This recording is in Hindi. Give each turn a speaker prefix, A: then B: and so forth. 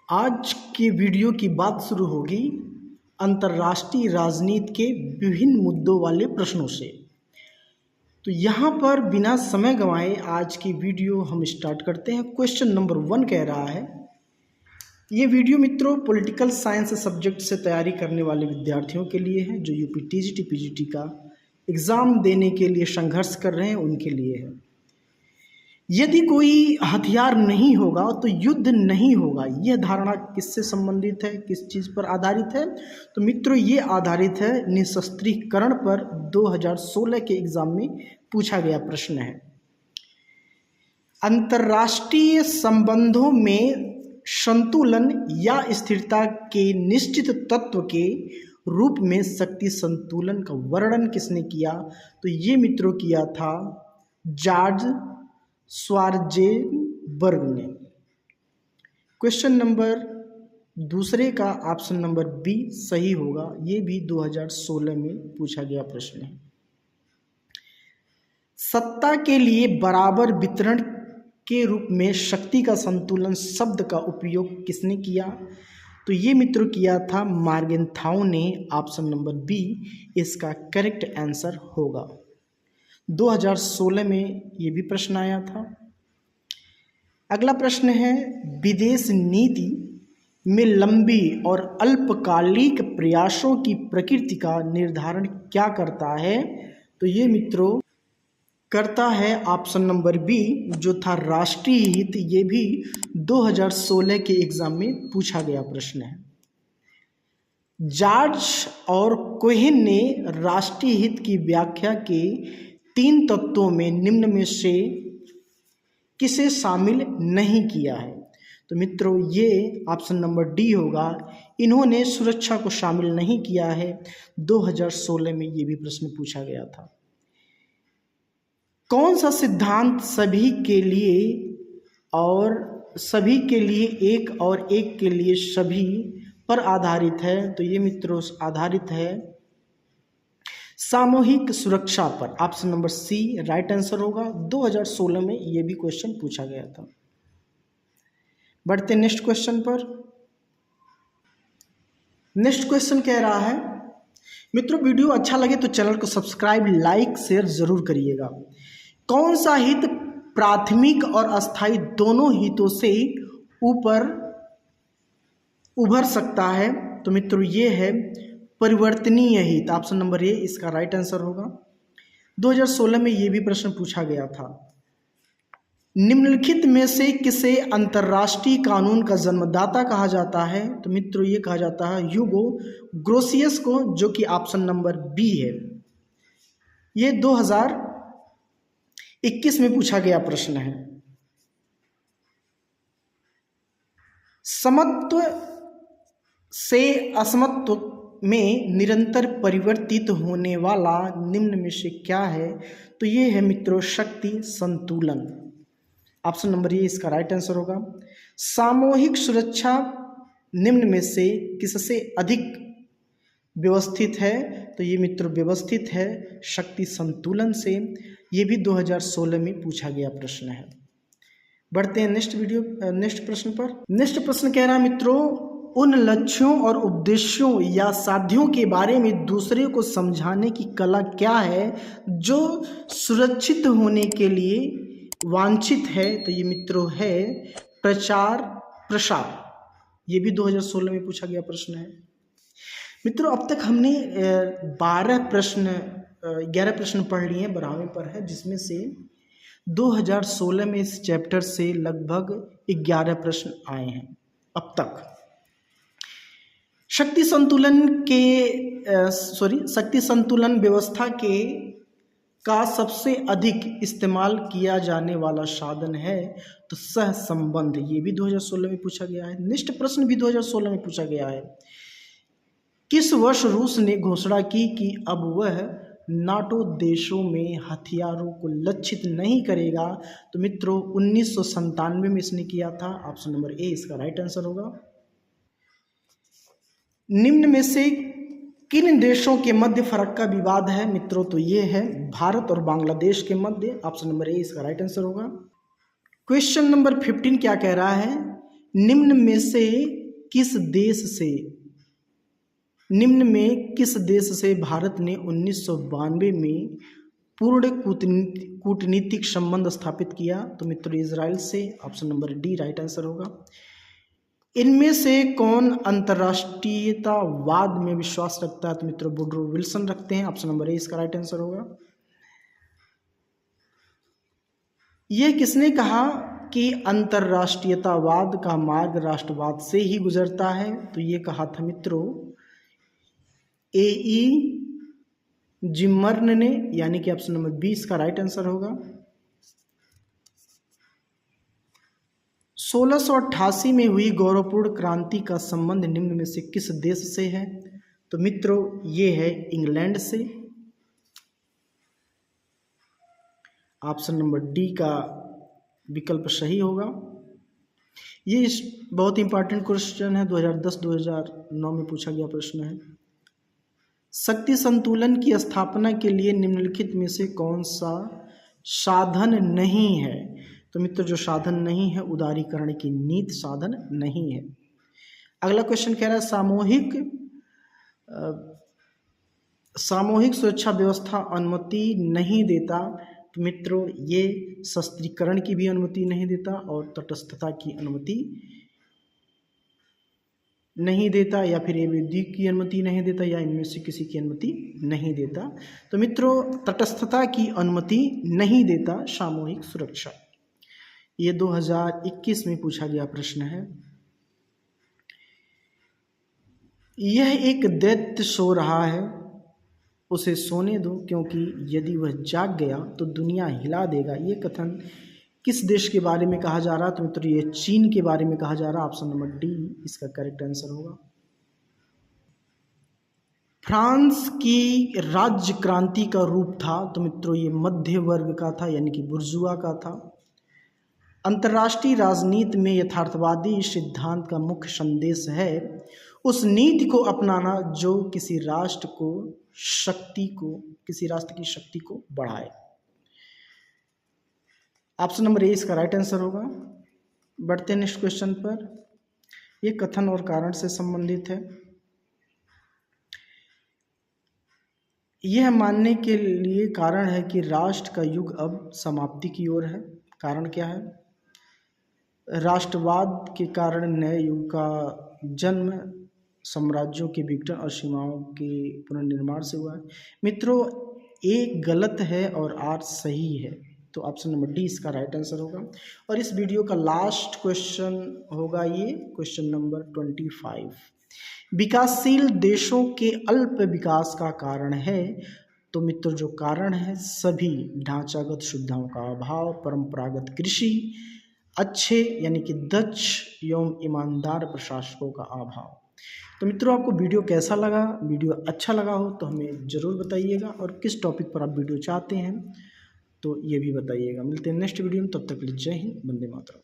A: आज के वीडियो की बात शुरू होगी अंतर्राष्ट्रीय राजनीति के विभिन्न मुद्दों वाले प्रश्नों से। तो यहाँ पर बिना समय गंवाए आज की वीडियो हम स्टार्ट करते हैं। क्वेश्चन नंबर 1 कह रहा है, ये वीडियो मित्रों पॉलिटिकल साइंस सब्जेक्ट से तैयारी करने वाले विद्यार्थियों के लिए है, जो यूपी टीजीटी पीजीटी का एग्ज़ाम देने के लिए संघर्ष कर रहे हैं, उनके लिए है। यदि कोई हथियार नहीं होगा तो युद्ध नहीं होगा, यह धारणा किससे संबंधित है, किस चीज़ पर आधारित है? तो मित्रों ये आधारित है निशस्त्रीकरण पर। 2016 के एग्जाम में पूछा गया प्रश्न है। अंतर्राष्ट्रीय संबंधों में संतुलन या स्थिरता के निश्चित तत्व के रूप में शक्ति संतुलन का वर्णन किसने किया? तो ये मित्रों किया था जॉर्ज श्वार्ज़ेनबर्ग ने। क्वेश्चन नंबर 2 का ऑप्शन नंबर बी सही होगा, ये भी 2016 में पूछा गया प्रश्न है। सत्ता के लिए बराबर वितरण के रूप में शक्ति का संतुलन शब्द का उपयोग किसने किया? तो ये मित्रों किया था मॉर्गेनथाउ ने। ऑप्शन नंबर बी इसका करेक्ट आंसर होगा। 2016 में ये भी प्रश्न आया था। अगला प्रश्न है, विदेश नीति में लंबी और अल्पकालिक प्रयासों की प्रकृति का निर्धारण क्या करता है? तो ये मित्रों करता है ऑप्शन नंबर बी जो था राष्ट्रीय हित। ये भी 2016 के एग्जाम में पूछा गया प्रश्न है। जॉर्ज और कोहेन ने राष्ट्रीय हित की व्याख्या के 3 तत्वों में निम्न में से किसे शामिल नहीं किया है? तो मित्रों ये ऑप्शन नंबर डी होगा, इन्होंने सुरक्षा को शामिल नहीं किया है। 2016 में ये भी प्रश्न पूछा गया था। कौन सा सिद्धांत सभी के लिए एक और एक के लिए सभी पर आधारित है? तो ये मित्रों आधारित है सामूहिक सुरक्षा पर। Option number C right answer होगा। 2016 में ये भी क्वेश्चन पूछा गया था। बढ़ते नेक्स्ट क्वेश्चन पर। नेक्स्ट क्वेश्चन कह रहा है, मित्रों वीडियो अच्छा लगे तो चैनल को सब्सक्राइब लाइक शेयर जरूर करिएगा। कौन सा हित प्राथमिक और अस्थाई दोनों हितों से ऊपर उभर सकता है? तो मित्रों ये है परिवर्तनीय हित। ऑप्शन नंबर ए इसका राइट आंसर होगा। 2016 में ये भी प्रश्न पूछा गया था। निम्नलिखित में से किसे अंतर्राष्ट्रीय कानून का जन्मदाता कहा जाता है? तो मित्रों ये कहा जाता है ह्यूगो ग्रोसियस को, जो कि ऑप्शन नंबर बी है। ये 2021 में पूछा गया प्रश्न है। समत्व से असमत्व में निरंतर परिवर्तित होने वाला निम्न में से क्या है? तो ये है मित्रों शक्ति संतुलन। ऑप्शन नंबर ए इसका राइट आंसर होगा। सामूहिक सुरक्षा निम्न में से किससे अधिक व्यवस्थित है? तो ये मित्रों व्यवस्थित है शक्ति संतुलन से। ये भी 2016 में पूछा गया प्रश्न है। बढ़ते हैं नेक्स्ट प्रश्न पर। नेक्स्ट प्रश्न कह रहा है मित्रों, उन लक्ष्यों और उद्देश्यों या साध्यों के बारे में दूसरे को समझाने की कला क्या है जो सुरक्षित होने के लिए वांछित है? तो ये मित्रों है प्रचार प्रसार। ये भी 2016 में पूछा गया प्रश्न है। मित्रों अब तक हमने 11 प्रश्न पढ़ लिए हैं, 12वें पर है, जिसमें से 2016 में इस चैप्टर से लगभग 11 प्रश्न आए हैं अब तक। शक्ति संतुलन व्यवस्था का सबसे अधिक इस्तेमाल किया जाने वाला साधन है तो सहसंबंध। ये भी 2016 में पूछा गया है। नेक्स्ट प्रश्न भी 2016 में पूछा गया है। किस वर्ष रूस ने घोषणा की कि अब वह नाटो देशों में हथियारों को लक्षित नहीं करेगा? तो मित्रों 1997 में इसने किया था। ऑप्शन नंबर ए इसका राइट आंसर होगा। निम्न में से किन देशों के मध्य फर्क का विवाद है? मित्रों तो ये है भारत और बांग्लादेश के मध्य। ऑप्शन नंबर ए इसका राइट आंसर होगा। क्वेश्चन नंबर 15 क्या कह रहा है? निम्न में किस देश से भारत ने 1992 में पूर्ण कूटनीतिक संबंध स्थापित किया? तो मित्रों इजराइल से। Option number D right answer होगा। इनमें से कौन अंतर्राष्ट्रीयतावाद में विश्वास रखता है? तो मित्रों वुडरो विल्सन रखते हैं। ऑप्शन नंबर ए इसका राइट आंसर होगा। यह किसने कहा कि अंतर्राष्ट्रीयतावाद का मार्ग राष्ट्रवाद से ही गुजरता है? तो ये कहा था मित्रों ए.ई. जिमर्न ने, यानी कि ऑप्शन नंबर 20 का राइट आंसर होगा। 1688 में हुई गौरवपूर्ण क्रांति का संबंध निम्न में से किस देश से है? तो मित्रों ये है इंग्लैंड से। ऑप्शन नंबर डी का विकल्प सही होगा। ये बहुत इंपॉर्टेंट क्वेश्चन है, 2010-2009 में पूछा गया प्रश्न है। शक्ति संतुलन की स्थापना के लिए निम्नलिखित में से कौन सा साधन नहीं है? तो मित्रों जो साधन नहीं है, उदारीकरण की नीति साधन नहीं है। अगला क्वेश्चन कह रहा है सामूहिक सुरक्षा व्यवस्था अनुमति नहीं देता। तो मित्रों ये सशस्त्रीकरण की भी अनुमति नहीं देता और तटस्थता की अनुमति नहीं देता, या फिर एबीडी की अनुमति नहीं देता, या इनमें से किसी की अनुमति नहीं देता। तो मित्रों तटस्थता की अनुमति नहीं देता सामूहिक सुरक्षा। ये 2021 में पूछा गया प्रश्न है। यह एक दैत्य सो रहा है, उसे सोने दो, क्योंकि यदि वह जाग गया तो दुनिया हिला देगा। ये कथन किस देश के बारे में कहा जा रहा है? तो मित्रों ये चीन के बारे में कहा जा रहा है। ऑप्शन नंबर डी इसका करेक्ट आंसर होगा। फ्रांस की राज्य क्रांति का रूप था? तो मित्रों ये मध्य वर्ग का था, यानी कि बुर्जुआ का था। अंतर्राष्ट्रीय राजनीति में यथार्थवादी सिद्धांत का मुख्य संदेश है उस नीति को अपनाना जो किसी राष्ट्र की शक्ति को बढ़ाए। ऑप्शन नंबर ए इसका राइट आंसर होगा। बढ़ते हैं नेक्स्ट क्वेश्चन पर। यह कथन और कारण से संबंधित है। यह मानने के लिए कारण है कि राष्ट्र का युग अब समाप्ति की ओर है। कारण क्या है? राष्ट्रवाद के कारण नए युग का जन्म साम्राज्यों के विघटन और सीमाओं के पुनर्निर्माण से हुआ है। मित्रों एक गलत है और 8 सही है, तो ऑप्शन नंबर डी इसका राइट आंसर होगा। और इस वीडियो का लास्ट क्वेश्चन होगा ये क्वेश्चन नंबर 25। विकासशील देशों के अल्प विकास का कारण है? तो मित्रों जो कारण है सभी ढांचागत सुविधाओं का अभाव, परंपरागत कृषि, अच्छे यानी कि दक्ष एवं ईमानदार प्रशासकों का अभाव। तो मित्रों आपको वीडियो कैसा लगा? वीडियो अच्छा लगा हो तो हमें ज़रूर बताइएगा, और किस टॉपिक पर आप वीडियो चाहते हैं तो ये भी बताइएगा। मिलते हैं नेक्स्ट वीडियो में, तब तक के लिए जय हिंद, वंदे मातरम।